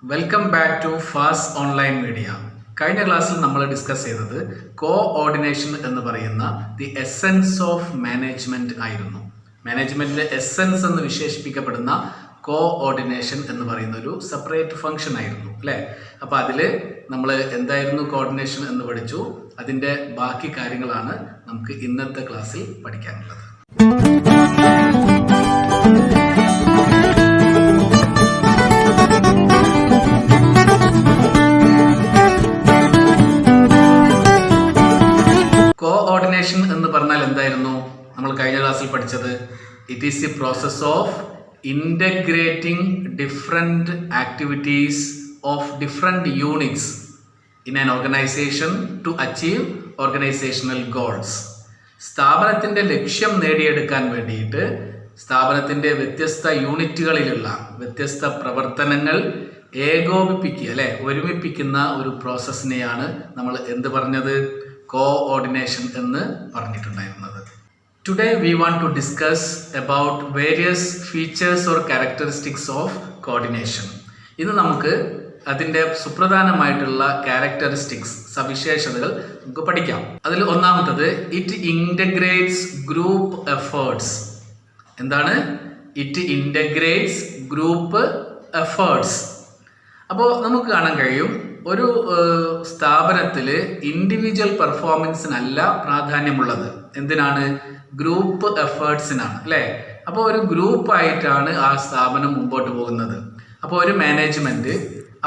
Welcome back to fast online media. കഴിഞ്ഞ ക്ലാസ്സിൽ നമ്മൾ ഡിസ്കസ് ചെയ്തത് കോഓർഡിനേഷൻ എന്ന് പറയുന്ന ദി എസെൻസ് ഓഫ് മാനേജ്മെന്റ് ആയിരുന്നു. മാനേജ്മെന്റിലെ എസെൻസ് എന്ന് വിശേഷിപ്പിക്കപ്പെടുന്ന കോഓർഡിനേഷൻ എന്ന് പറയുന്ന ഒരു സെപ്പറേറ്റ് ഫംഗ്ഷൻ ആയിരുന്നു അല്ലേ. അപ്പോൾ അതിൽ നമ്മൾ എന്തായിരുന്നു കോഓർഡിനേഷൻ എന്ന് പഠിച്ചു. അതിൻ്റെ ബാക്കി കാര്യങ്ങളാണ് നമുക്ക് ഇന്നത്തെ ക്ലാസ്സിൽ പഠിക്കാനുള്ളത്. കോഓർഡിനേഷൻ എന്ന് പറഞ്ഞാൽ എന്തായിരുന്നു നമ്മൾ കഴിഞ്ഞ ക്ലാസ്സിൽ പഠിച്ചത്? It is the process of integrating different activities of different units in an organisation to achieve organisational goals. സ്ഥാപനത്തിൻ്റെ ലക്ഷ്യം നേടിയെടുക്കാൻ വേണ്ടിയിട്ട് സ്ഥാപനത്തിൻ്റെ വ്യത്യസ്ത യൂണിറ്റുകളിലുള്ള വ്യത്യസ്ത പ്രവർത്തനങ്ങൾ ഏകോപിപ്പിക്കുക അല്ലെ ഒരുമിപ്പിക്കുന്ന ഒരു പ്രോസസ്സിനെയാണ് നമ്മൾ എന്ത് പറഞ്ഞത്? കോഓർഡിനേഷൻ എന്ന് പറഞ്ഞിട്ടുണ്ടായിരുന്നത്. Today we want to discuss about various features or characteristics of coordination. ഇന്ന് നമുക്ക് അതിൻ്റെ സുപ്രധാനമായിട്ടുള്ള ക്യാരക്ടറിസ്റ്റിക്സ് സവിശേഷതകൾ നമുക്ക് പഠിക്കാം. അതിൽ ഒന്നാമത്തത് ഇറ്റ് ഇൻ്റഗ്രേറ്റ്സ് ഗ്രൂപ്പ് എഫേർട്സ്. എന്താണ്? It integrates group efforts. അപ്പോൾ നമുക്ക് കാണാൻ കഴിയും ഒരു സ്ഥാപനത്തിൽ ഇൻഡിവിജ്വൽ പെർഫോമൻസിനല്ല പ്രാധാന്യമുള്ളത്. എന്തിനാണ്? ഗ്രൂപ്പ് എഫേർട്സിനാണ് അല്ലേ. അപ്പോൾ ഒരു ഗ്രൂപ്പായിട്ടാണ് ആ സ്ഥാപനം മുമ്പോട്ട് പോകുന്നത്. അപ്പോൾ ഒരു മാനേജ്മെൻറ്റ്,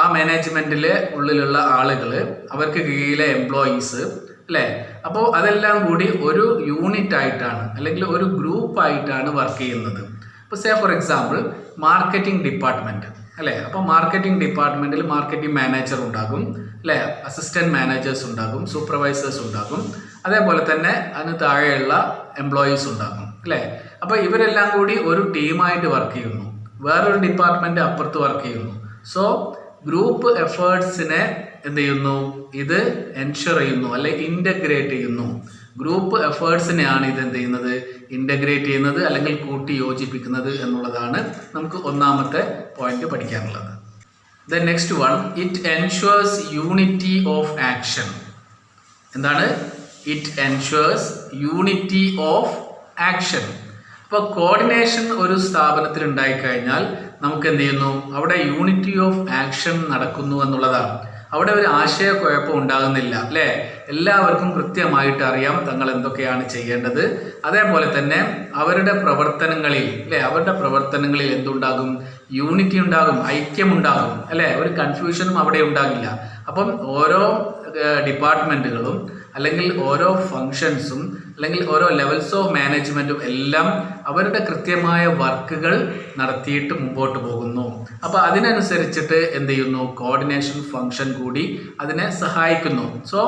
ആ മാനേജ്മെൻറ്റിലെ ഉള്ളിലുള്ള ആളുകൾ, അവർക്ക് കീഴിലെ എംപ്ലോയീസ് അല്ലേ, അപ്പോൾ അതെല്ലാം കൂടി ഒരു യൂണിറ്റ് ആയിട്ടാണ് അല്ലെങ്കിൽ ഒരു ഗ്രൂപ്പായിട്ടാണ് വർക്ക് ചെയ്യുന്നത്. ഇപ്പോൾ say for example marketing department അല്ലേ. അപ്പോൾ മാർക്കറ്റിംഗ് ഡിപ്പാർട്ട്മെൻറ്റിൽ മാർക്കറ്റിംഗ് മാനേജർ ഉണ്ടാകും അല്ലേ, അസിസ്റ്റൻറ്റ് മാനേജേഴ്സ് ഉണ്ടാകും, സൂപ്പർവൈസേഴ്സ് ഉണ്ടാകും, അതേപോലെ തന്നെ അതിന് താഴെയുള്ള എംപ്ലോയീസ് ഉണ്ടാകും അല്ലേ. അപ്പോൾ ഇവരെല്ലാം കൂടി ഒരു ടീമായിട്ട് വർക്ക് ചെയ്യുന്നു. വേറൊരു ഡിപ്പാർട്ട്മെൻറ്റ് അപ്പുറത്ത് വർക്ക് ചെയ്യുന്നു. സോ ഗ്രൂപ്പ് എഫേർട്സിനെ എന്ത് ചെയ്യുന്നു? ഇത് എൻഷുർ ചെയ്യുന്നു അല്ലെ ഇൻ്റഗ്രേറ്റ് ചെയ്യുന്നു. ഗ്രൂപ്പ് എഫേർട്സിനെയാണ് ഇത് എന്ത് ചെയ്യുന്നത്? ഇൻ്റഗ്രേറ്റ് ചെയ്യുന്നത് അല്ലെങ്കിൽ കൂട്ടി യോജിപ്പിക്കുന്നത് എന്നുള്ളതാണ് നമുക്ക് ഒന്നാമത്തെ പോയിന്റ് പഠിക്കാനുള്ളത്. The next one, it ensures unity of action. എന്താണ്? It ensures unity of action. അപ്പോൾ കോർഡിനേഷൻ ഒരു സ്ഥാപനത്തിൽ ഉണ്ടായിക്കഴിഞ്ഞാൽ നമുക്ക് എന്ത് ചെയ്യുന്നു? അവിടെ യൂണിറ്റി ഓഫ് ആക്ഷൻ നടക്കുന്നു എന്നുള്ളതാണ്. അവിടെ ഒരു ആശയക്കുഴപ്പം ഉണ്ടാകുന്നില്ല അല്ലേ. എല്ലാവർക്കും കൃത്യമായിട്ട് അറിയാം തങ്ങൾ എന്തൊക്കെയാണ് ചെയ്യേണ്ടത്. അതേപോലെ തന്നെ അവരുടെ പ്രവർത്തനങ്ങളിൽ അല്ലേ, അവരുടെ പ്രവർത്തനങ്ങളിൽ എന്തുണ്ടാകും? യൂണിറ്റി ഉണ്ടാകും, ഐക്യമുണ്ടാകും അല്ലേ. ഒരു കൺഫ്യൂഷനും അവിടെ ഉണ്ടാകില്ല. അപ്പം ഓരോ ഡിപ്പാർട്ട്മെൻറ്റുകളും അല്ലെങ്കിൽ ഓരോ ഫങ്ഷൻസും അല്ലെങ്കിൽ ഓരോ ലെവൽസ് ഓഫ് മാനേജ്മെൻറ്റും എല്ലാം അവരുടെ കൃത്യമായ വർക്കുകൾ നടത്തിയിട്ട് മുമ്പോട്ട് പോകുന്നു. അപ്പോൾ അതിനനുസരിച്ചിട്ട് എന്ത് ചെയ്യുന്നു? കോർഡിനേഷൻ ഫങ്ഷൻ കൂടി അതിനെ സഹായിക്കുന്നു. സോ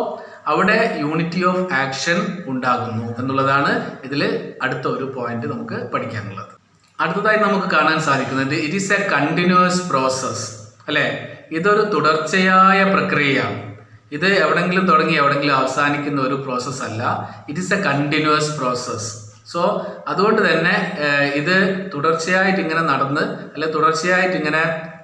അവിടെ യൂണിറ്റി ഓഫ് ആക്ഷൻ ഉണ്ടാകുന്നു എന്നുള്ളതാണ് ഇതിൽ അടുത്ത ഒരു പോയിന്റ് നമുക്ക് പഠിക്കാനുള്ളത്. അടുത്തതായി നമുക്ക് കാണാൻ സാധിക്കുന്നത് it is A continuous process അല്ലേ. ഇതൊരു തുടർച്ചയായ പ്രക്രിയയാണ്. ഇത് എവിടെങ്കിലും തുടങ്ങി എവിടെങ്കിലും അവസാനിക്കുന്ന ഒരു പ്രോസസ്സ് അല്ല. It is A continuous process. So അതുകൊണ്ട് തന്നെ ഇത് തുടർച്ചയായിട്ട് ഇങ്ങനെ നടന്ന് അല്ലെ തുടർച്ചയായിട്ട് ഇങ്ങനെ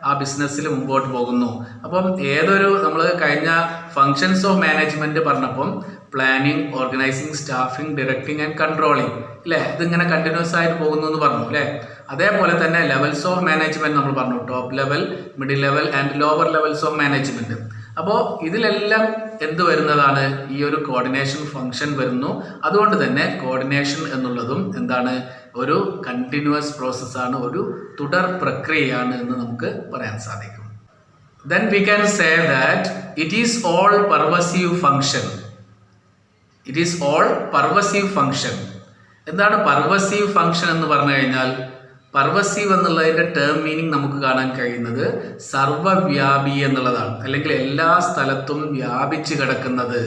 ആ ബിസിനസ്സിൽ മുമ്പോട്ട് പോകുന്നു. അപ്പം ഏതൊരു നമ്മൾ കഴിഞ്ഞ ഫങ്ഷൻസ് ഓഫ് മാനേജ്മെൻറ്റ് പറഞ്ഞപ്പം planning, organising, staffing, directing and controlling അല്ലേ, ഇതിങ്ങനെ കണ്ടിന്യൂസ് ആയിട്ട് പോകുന്നു എന്ന് പറഞ്ഞു അല്ലേ. അതേപോലെ തന്നെ ലെവൽസ് ഓഫ് മാനേജ്മെൻറ്റ് നമ്മൾ പറഞ്ഞു, top level, middle level and lower levels of management. അപ്പോൾ ഇതിലെല്ലാം എന്ത് വരുന്നതാണ്? ഈ ഒരു കോർഡിനേഷൻ ഫംഗ്ഷൻ വരുന്നു. അതുകൊണ്ട് തന്നെ കോർഡിനേഷൻ എന്നുള്ളതും എന്താണ്? ഒരു കണ്ടിന്യൂസ് പ്രോസസ്സാണ്, ഒരു തുടർ പ്രക്രിയയാണ് എന്ന് നമുക്ക് പറയാൻ സാധിക്കും. Then we can say that it is all pervasive function. It is all pervasive function. എന്താണ് pervasive function എന്ന് പറഞ്ഞു കഴിഞ്ഞാൽ? പർവസീവ് എന്നുള്ളതിൻ്റെ ടേം മീനിങ് നമുക്ക് കാണാൻ കഴിയുന്നത് സർവ്വവ്യാപി എന്നുള്ളതാണ്. അല്ലെങ്കിൽ എല്ലാ സ്ഥലത്തും വ്യാപിച്ച് കിടക്കുന്നത്,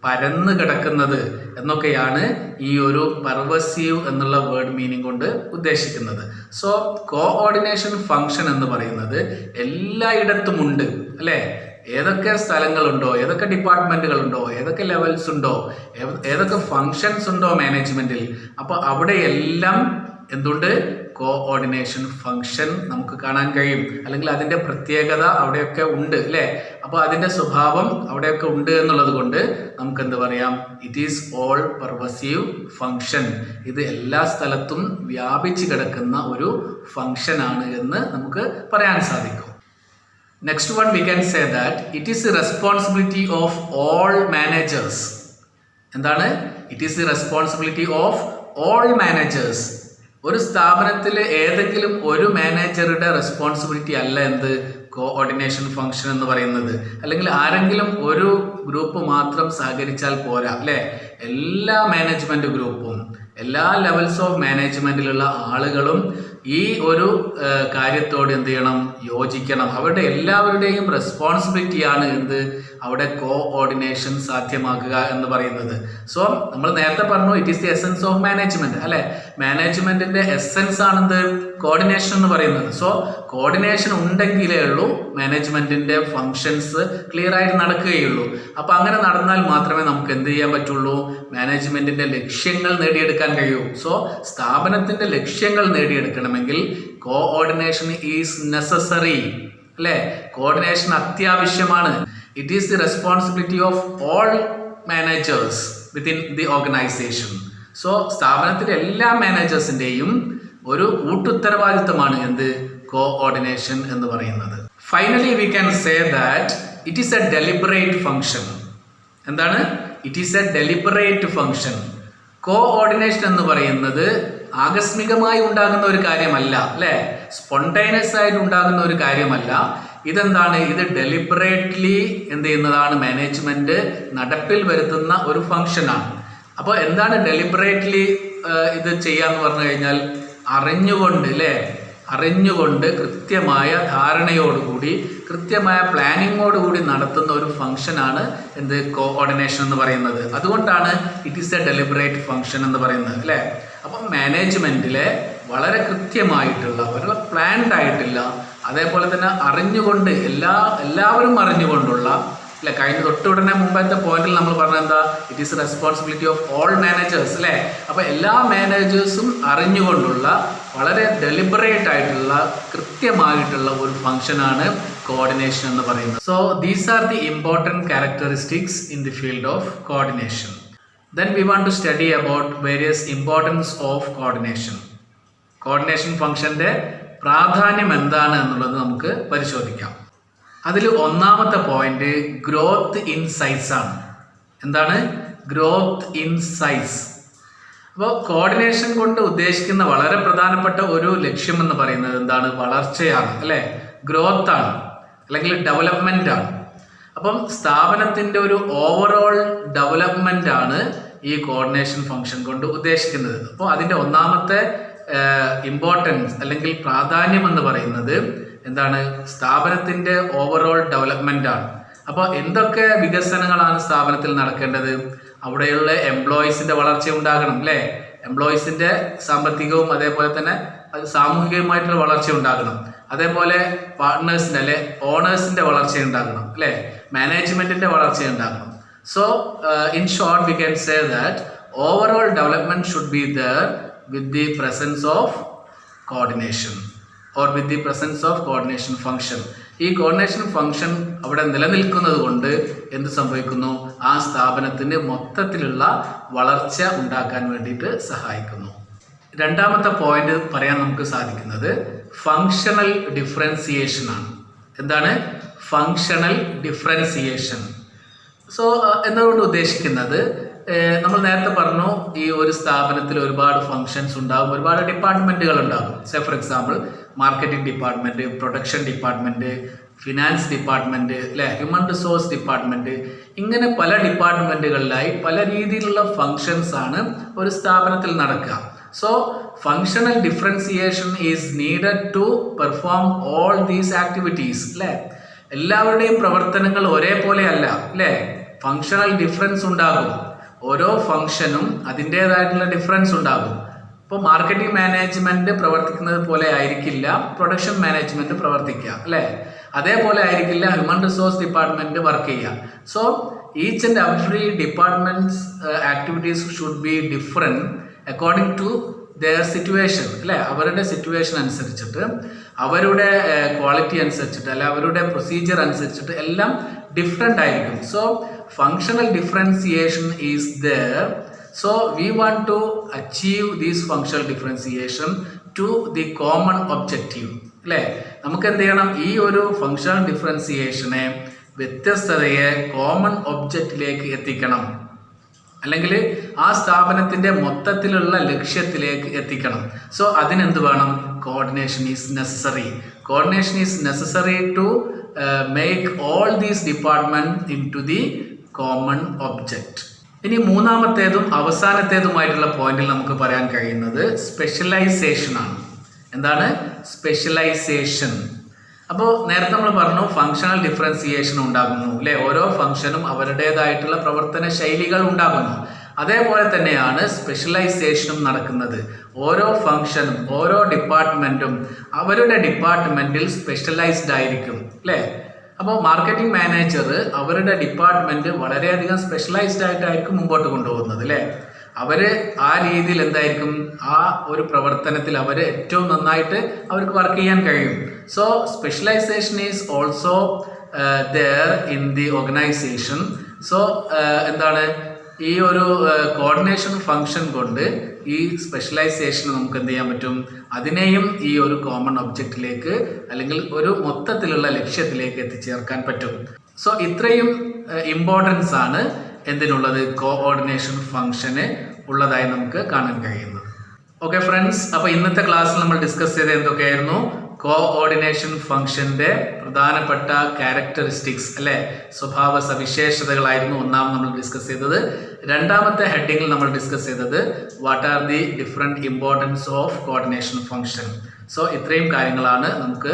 പരന്ന് കിടക്കുന്നത് എന്നൊക്കെയാണ് ഈ ഒരു പർവസീവ് എന്നുള്ള വേർഡ് മീനിങ് കൊണ്ട് ഉദ്ദേശിക്കുന്നത്. സോ കോഓർഡിനേഷൻ ഫംഗ്ഷൻ എന്ന് പറയുന്നത് എല്ലായിടത്തുമുണ്ട് അല്ലേ. ഏതൊക്കെ സ്ഥലങ്ങളുണ്ടോ, ഏതൊക്കെ ഡിപ്പാർട്ട്മെൻറ്റുകളുണ്ടോ, ഏതൊക്കെ ലെവൽസ് ഉണ്ടോ, ഏതൊക്കെ ഫങ്ഷൻസ് ഉണ്ടോ മാനേജ്മെൻറ്റിൽ, അപ്പോൾ അവിടെയെല്ലാം എന്തുണ്ട്? കോഓർഡിനേഷൻ ഫംഗ്ഷൻ നമുക്ക് കാണാൻ കഴിയും. അല്ലെങ്കിൽ അതിൻ്റെ പ്രത്യേകത അവിടെയൊക്കെ ഉണ്ട് അല്ലേ. അപ്പോൾ അതിൻ്റെ സ്വഭാവം അവിടെയൊക്കെ ഉണ്ട് എന്നുള്ളത് കൊണ്ട് നമുക്ക് എന്ത് പറയാം, it is all pervasive function. ഇത് എല്ലാ സ്ഥലത്തും വ്യാപിച്ച് കിടക്കുന്ന ഒരു ഫംഗ്ഷനാണ് എന്ന് നമുക്ക് പറയാൻ സാധിക്കും. Next one, we can say that it is the responsibility of all managers. എന്താണ്? It is the responsibility of all managers. ഒരു സ്ഥാപനത്തിൽ ഏതെങ്കിലും ഒരു മാനേജറുടെ റെസ്പോൺസിബിലിറ്റി അല്ല എന്ത് കോഓർഡിനേഷൻ ഫംഗ്ഷൻ എന്ന് പറയുന്നത്. അല്ലെങ്കിൽ ആരെങ്കിലും ഒരു ഗ്രൂപ്പ് മാത്രം സഹകരിച്ചാൽ പോരാ അല്ലേ. എല്ലാ മാനേജ്മെന്റ് ഗ്രൂപ്പും എല്ലാ ലെവൽസ് ഓഫ് മാനേജ്മെന്റിലുള്ള ആളുകളും ഈ ഒരു കാര്യത്തോട് എന്ത് ചെയ്യണം, യോജിക്കണം. അവരുടെ എല്ലാവരുടെയും റെസ്പോൺസിബിലിറ്റിയാണ് എന്ത് അവിടെ കോഓർഡിനേഷൻ സാധ്യമാക്കുക എന്ന് പറയുന്നത്. സോ നമ്മൾ നേരത്തെ പറഞ്ഞു it is the essence of management അല്ലെ. മാനേജ്മെന്റിന്റെ എസൻസ് ആണെന്ത് കോർഡിനേഷൻ എന്ന് പറയുന്നത്. സോ കോർഡിനേഷൻ ഉണ്ടെങ്കിലേ ഉള്ളൂ മാനേജ്മെന്റിന്റെ ഫങ്ഷൻസ് ക്ലിയർ ആയിട്ട് നടക്കുകയുള്ളൂ. അപ്പൊ അങ്ങനെ നടന്നാൽ മാത്രമേ നമുക്ക് എന്ത് ചെയ്യാൻ പറ്റുള്ളൂ, മാനേജ്മെന്റിന്റെ ലക്ഷ്യങ്ങൾ നേടിയെടുക്കാൻ കഴിയൂ. സോ സ്ഥാപനത്തിന്റെ ലക്ഷ്യങ്ങൾ നേടിയെടുക്കണമെങ്കിൽ കോഓർഡിനേഷൻ ഈസ് നെസസറി അല്ലെ. കോർഡിനേഷൻ അത്യാവശ്യമാണ്. It is the responsibility of all managers within the organisation. So സ്ഥാപനത്തിലെ എല്ലാ മാനേജേഴ്സിന്റെയും ഒരു കൂട്ടുത്തരവാദിത്തമാണ് എന്ത് കോഓർഡിനേഷൻ എന്ന് പറയുന്നത്. Finally we can say that it is a deliberate function. എന്താണ്? It is a deliberate function. Coordination എന്ന് പറയുന്നത് ആകസ്മികമായി ഉണ്ടാകുന്ന ഒരു കാര്യമല്ല അല്ലെ, സ്പോണ്ടേനിയസ് ആയിട്ട് ഉണ്ടാകുന്ന ഒരു കാര്യമല്ല. ഇതെന്താണ്? ഇത് ഡെലിബറേറ്റ്ലി എന്ത് ചെയ്യുന്നതാണ്, മാനേജ്മെന്റ് നടപ്പിൽ വരുത്തുന്ന ഒരു ഫംഗ്ഷനാണ്. അപ്പോൾ എന്താണ് ഡെലിബറേറ്റ്ലി ഇത് ചെയ്യാന്ന് പറഞ്ഞു കഴിഞ്ഞാൽ അറിഞ്ഞുകൊണ്ട് അല്ലേ, അറിഞ്ഞുകൊണ്ട് കൃത്യമായ ധാരണയോടുകൂടി കൃത്യമായ പ്ലാനിങ്ങോടുകൂടി നടത്തുന്ന ഒരു ഫംഗ്ഷനാണ് എന്ത് കോഓർഡിനേഷൻ എന്ന് പറയുന്നത്. അതുകൊണ്ടാണ് it is a deliberate function എന്ന് പറയുന്നത് അല്ലേ. അപ്പം മാനേജ്മെന്റിലെ വളരെ കൃത്യമായിട്ടുള്ള ഒരു പ്ലാൻഡ് ആയിട്ടില്ല, അതേപോലെ തന്നെ അറിഞ്ഞുകൊണ്ട് എല്ലാവരും അറിഞ്ഞുകൊണ്ടുള്ള അല്ലെ. കഴിഞ്ഞ തൊട്ടുടനെ മുമ്പത്തെ പോയിന്റിൽ നമ്മൾ പറഞ്ഞ എന്താ, it is responsibility of all managers അല്ലേ. അപ്പൊ എല്ലാ മാനേജേഴ്സും അറിഞ്ഞുകൊണ്ടുള്ള വളരെ ഡെലിബറേറ്റ് ആയിട്ടുള്ള കൃത്യമായിട്ടുള്ള ഒരു ഫംഗ്ഷനാണ് കോർഡിനേഷൻ എന്ന് പറയുന്നത്. So these are the important characteristics in the field of coordination. Then we want to study about various importance of coordination. Coordination ഫംഗ്ഷന്റെ പ്രാധാന്യം എന്താണ് എന്നുള്ളത് നമുക്ക് പരിശോധിക്കാം. അതിൽ ഒന്നാമത്തെ പോയിന്റ് ഗ്രോത്ത് ഇൻ സൈസ് ആണ്. എന്താണ്? Growth in size. അപ്പോൾ കോർഡിനേഷൻ കൊണ്ട് ഉദ്ദേശിക്കുന്ന വളരെ പ്രധാനപ്പെട്ട ഒരു ലക്ഷ്യം എന്ന് പറയുന്നത് എന്താണ്? വളർച്ചയാണ് അല്ലെ, ഗ്രോത്ത് ആണ്, അല്ലെങ്കിൽ ഡെവലപ്മെന്റ് ആണ്. അപ്പം സ്ഥാപനത്തിന്റെ ഒരു ഓവറോൾ ഡെവലപ്മെന്റ് ആണ് ഈ കോർഡിനേഷൻ ഫംഗ്ഷൻ കൊണ്ട് ഉദ്ദേശിക്കുന്നത്. അപ്പോൾ അതിന്റെ ഒന്നാമത്തെ ഇമ്പോർട്ടൻസ് അല്ലെങ്കിൽ പ്രാധാന്യം എന്ന് പറയുന്നത് എന്താണ്? സ്ഥാപനത്തിന്റെ ഓവറോൾ ഡെവലപ്മെന്റ് ആണ്. അപ്പോൾ എന്തൊക്കെ വികസനങ്ങളാണ് സ്ഥാപനത്തിൽ നടക്കേണ്ടത്? അവിടെയുള്ള എംപ്ലോയീസിന്റെ വളർച്ച ഉണ്ടാകണം അല്ലേ. എംപ്ലോയീസിന്റെ സാമ്പത്തികവും അതേപോലെ തന്നെ സാമൂഹികവുമായിട്ടുള്ള വളർച്ച ഉണ്ടാകണം. അതേപോലെ പാർട്ട്നേഴ്സിന്റെ അല്ലെ ഓണേഴ്സിന്റെ വളർച്ച ഉണ്ടാകണം അല്ലെ, മാനേജ്മെന്റിന്റെ വളർച്ച ഉണ്ടാകണം. So in short we can say that overall development should be there with the presence of coordination or with the presence of coordination function. ഈ കോർഡിനേഷൻ ഫംഗ്ഷൻ അവിടെ നിലനിൽക്കുന്നത് കൊണ്ട് എന്ത് സംഭവിക്കുന്നു? ആ സ്ഥാപനത്തിന് മൊത്തത്തിലുള്ള വളർച്ച ഉണ്ടാക്കാൻ വേണ്ടിയിട്ട് സഹായിക്കുന്നു. രണ്ടാമത്തെ പോയിന്റ് പറയാൻ നമുക്ക് സാധിക്കുന്നത് ഫങ്ഷണൽ ഡിഫറൻസിയേഷൻ ആണ്. എന്താണ് ഫങ്ഷണൽ ഡിഫറൻസിയേഷൻ? സോ എന്നതുകൊണ്ട് ഉദ്ദേശിക്കുന്നത് നമ്മൾ നേരത്തെ പറഞ്ഞു ഈ ഒരു സ്ഥാപനത്തിൽ ഒരുപാട് ഫങ്ഷൻസ് ഉണ്ടാകും, ഒരുപാട് ഡിപ്പാർട്ട്മെന്റുകൾ ഉണ്ടാകും. Say for example marketing department, production department, finance department അല്ലെ, ഹ്യൂമൻ റിസോഴ്സ് ഡിപ്പാർട്ട്മെന്റ്, ഇങ്ങനെ പല ഡിപ്പാർട്ട്മെന്റുകളിലായി പല രീതിയിലുള്ള ഫങ്ഷൻസ് ആണ് ഒരു സ്ഥാപനത്തിൽ നടക്കുക. So functional differentiation is needed to perform all these activities അല്ലേ. എല്ലാവരുടെയും പ്രവർത്തനങ്ങൾ ഒരേപോലെ അല്ല അല്ലേ, ഫങ്ഷണൽ ഡിഫറൻസ് ഉണ്ടാകും. ഓരോ ഫങ്ഷനും അതിൻ്റെതായിട്ടുള്ള ഡിഫറൻസ് ഉണ്ടാകും. ഇപ്പോൾ മാർക്കറ്റിംഗ് മാനേജ്മെന്റ് പ്രവർത്തിക്കുന്നത് പോലെ ആയിരിക്കില്ല പ്രൊഡക്ഷൻ മാനേജ്മെന്റ് പ്രവർത്തിക്കുക അല്ലേ, അതേപോലെ ആയിരിക്കില്ല ഹ്യൂമൻ റിസോഴ്സ് ഡിപ്പാർട്ട്മെന്റ് വർക്ക് ചെയ്യുക. So each and every departments activities should be different according to their situation, അല്ലേ? അവരുടെ സിറ്റുവേഷൻ അനുസരിച്ചിട്ട്, അവരുടെ ക്വാളിറ്റി അനുസരിച്ചിട്ട്, അല്ലെ അവരുടെ പ്രൊസീജിയർ അനുസരിച്ചിട്ട് എല്ലാം ഡിഫറെൻ്റ് ആയിരിക്കും. So functional differentiation is there. So we want to achieve these functional differentiation to the common objective, അല്ലേ? നമുക്ക് എന്ത് ചെയ്യണം? ഈ ഒരു ഫങ്ഷണൽ ഡിഫറൻസിയേഷനെ, വ്യത്യസ്തതയെ കോമൺ ഒബ്ജക്റ്റിലേക്ക് എത്തിക്കണം, അല്ലെങ്കിൽ ആ സ്ഥാപനത്തിൻ്റെ മൊത്തത്തിലുള്ള ലക്ഷ്യത്തിലേക്ക് എത്തിക്കണം. സോ അതിനെന്ത് വേണം? Coordination is necessary. Coordination is necessary to make all these department into the common object. ഇനി മൂന്നാമത്തേതും അവസാനത്തേതുമായിട്ടുള്ള പോയിന്റിൽ നമുക്ക് പറയാൻ കഴിയുന്നത് സ്പെഷ്യലൈസേഷൻ ആണ്. എന്താണ് സ്പെഷ്യലൈസേഷൻ? അപ്പോൾ നേരത്തെ നമ്മൾ പറഞ്ഞു ഫങ്ഷണൽ ഡിഫറൻസിയേഷൻ ഉണ്ടാകുന്നു, അല്ലേ? ഓരോ ഫംഗ്ഷനും അവരുടേതായിട്ടുള്ള പ്രവർത്തന ശൈലികൾ ഉണ്ടാകുന്നു. അതേപോലെ തന്നെയാണ് സ്പെഷ്യലൈസേഷനും നടക്കുന്നത്. ഓരോ ഫംഗ്ഷനും ഓരോ ഡിപ്പാർട്ട്മെൻറ്റും അവരുടെ ഡിപ്പാർട്ട്മെൻറ്റിൽ സ്പെഷ്യലൈസ്ഡ് ആയിരിക്കും, അല്ലേ? അപ്പോൾ മാർക്കറ്റിംഗ് മാനേജർ അവരുടെ ഡിപ്പാർട്ട്മെൻറ്റ് വളരെയധികം സ്പെഷ്യലൈസ്ഡ് ആയിട്ടായിരിക്കും മുമ്പോട്ട് കൊണ്ടുപോകുന്നത്, അല്ലേ? അവർ ആ രീതിയിൽ എന്തായിരിക്കും, ആ ഒരു പ്രവർത്തനത്തിൽ അവർ ഏറ്റവും നന്നായിട്ട് അവർക്ക് വർക്ക് ചെയ്യാൻ കഴിയും. So specialisation is also there in the organisation. So എന്താണ്, ഈ ഒരു കോർഡിനേഷൻ ഫങ്ഷൻ കൊണ്ട് ഈ സ്പെഷ്യലൈസേഷൻ നമുക്ക് എന്ത് ചെയ്യാൻ പറ്റും? അതിനെയും ഈ ഒരു കോമൺ ഒബ്ജക്റ്റിലേക്ക്, അല്ലെങ്കിൽ ഒരു മൊത്തത്തിലുള്ള ലക്ഷ്യത്തിലേക്ക് എത്തിച്ചേർക്കാൻ പറ്റും. സോ ഇത്രയും ഇമ്പോർട്ടൻസ് ആണ് എന്തിനുള്ളത്? കോഓർഡിനേഷൻ ഫംഗ്ഷന് ഉള്ളതായി നമുക്ക് കാണാൻ കഴിയുന്നത്. ഓക്കെ ഫ്രണ്ട്സ്, അപ്പോൾ ഇന്നത്തെ ക്ലാസ്സിൽ നമ്മൾ ഡിസ്കസ് ചെയ്തത് എന്തൊക്കെയായിരുന്നു? കോഓർഡിനേഷൻ ഫംഗ്ഷന്റെ പ്രധാനപ്പെട്ട ക്യാരക്ടറിസ്റ്റിക്സ്, അല്ലെ, സ്വഭാവ സവിശേഷതകളായിരുന്നു ഒന്നാമത് നമ്മൾ ഡിസ്കസ് ചെയ്തത്. രണ്ടാമത്തെ ഹെഡിങ്ങിൽ നമ്മൾ ഡിസ്കസ് ചെയ്തത് what are the different importance of coordination function. So ഇത്രയും കാര്യങ്ങളാണ് നമുക്ക്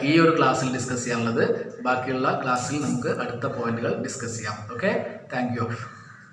ഈ ഒരു ക്ലാസ്സിൽ ഡിസ്കസ് ചെയ്യാനുള്ളത്. ബാക്കിയുള്ള ക്ലാസ്സിൽ നമുക്ക് അടുത്ത പോയിന്റുകൾ ഡിസ്കസ് ചെയ്യാം. Okay, thank you.